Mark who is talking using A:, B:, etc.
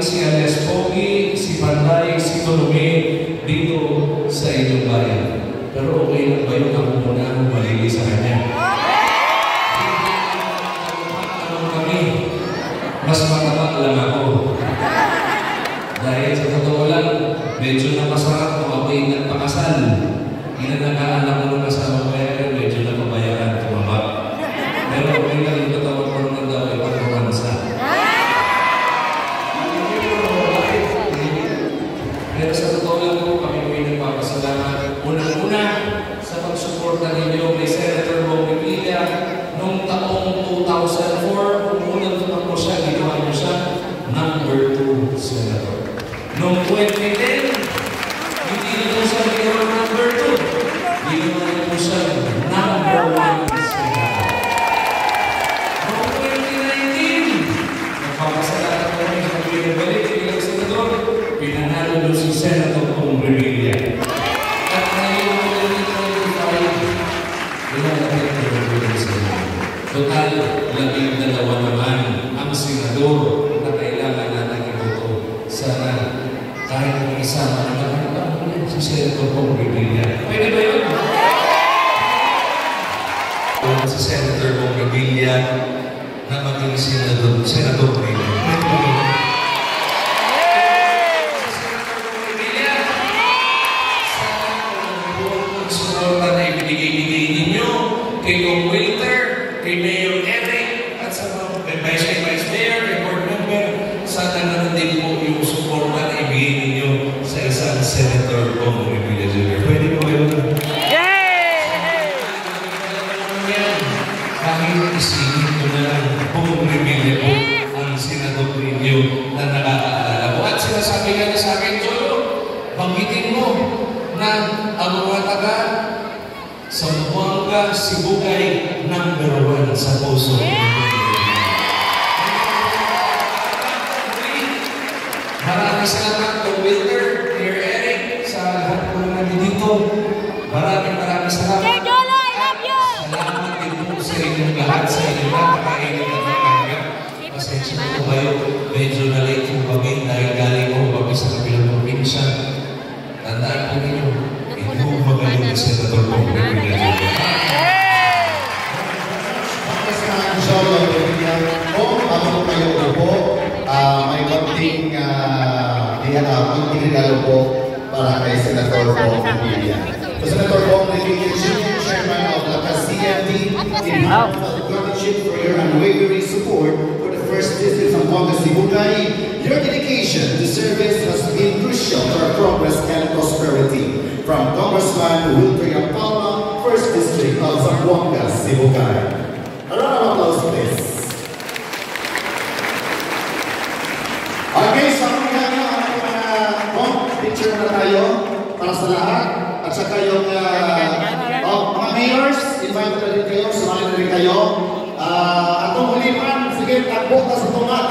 A: si Alias Pogi, si Panday, si Tolome dito sa inyong bayan. Pero okay lang ba yun ako muna ang malili sa kanya? Kami, mas mataba lang ako. Dahil sa totoo lang, medyo napasarap kung ako'y nagpakasal. Inanakaanak ko ng kasama ko yan, medyo napabayaan, tumaba. Pero okay lang yung katawag ko naman daw ay pagkakansa. Pero sa totoo lang po, kami po yung nagpapasalamat. Unang-una, sa pagsuporta ninyo kay Senator Bong Revilla noong taong 2004, unang tumakbo siya, ginawa niyo siya, number 2 Senator. Noong 2010, hindi niyo siya ginawa number 2. Ginawa niyo po siya number 1 Senator. Noong 2019, nagpapasalamat kami sa pinabalik bilang Senador, pinanalo doon si Senator Bong Revilla. At ngayon, 2025, lumalapit na rin sa total, 12 naman ang senador na kailangan natin iboto. Sana kahit kung isama na naman si Senator Bong Revilla. Pwede ba yun? Si Senator Bong Revilla na maging Senator Revilla. Pwede ba yun? Kay Kong Wilter, kay Mayor Eric, at sa mga Vice Mayor, kay Board Member, sana naman din po yung suporta na ibigay ninyo sa isang Senator Bong Revilla Jr. Pwede po yun? Yay! Kahit isingin ko na lang, Bong Revilla po ang Senator ninyo na nakakaalala mo. At sinasabi ka na sa akin, Jolo, banggitin mo na ang mga taga Zamboanga, Sibugay, number 1 sa puso. Maraming salamat kay Wilter, Mayor Eric, sa lahat po namin dito. Maraming salamat.
B: Jolo, I love you!
A: Salamat din po sa inyong lahat, sa inyong napakainit at napakagap. Pasensya po kayo, medyo na-late po kami dahil galing po kami sa kabilang probinsya. Tandaan po ninyo, ito magaling na Senator Bong Revilla Jr.
C: Bago kayo po, may konting regalo po para kay Senator Bong Revilla. So, Senator Bong Revilla Jr., Chairman of the CMD, in heartfelt gratitude for your unwavering support for the first district of Zamboanga, Sibugay. Your dedication to service has been crucial to our progress and prosperity. From Congressman Wilter Palma, 1st District of Zamboanga, Sibugay. A round of applause, please. Okay, so picture na tayo para sa lahat. At saka yung mga mayors, invite na rin kayo, sumali na rin kayo. At kung huli man, sige, takbo ka sa tunga.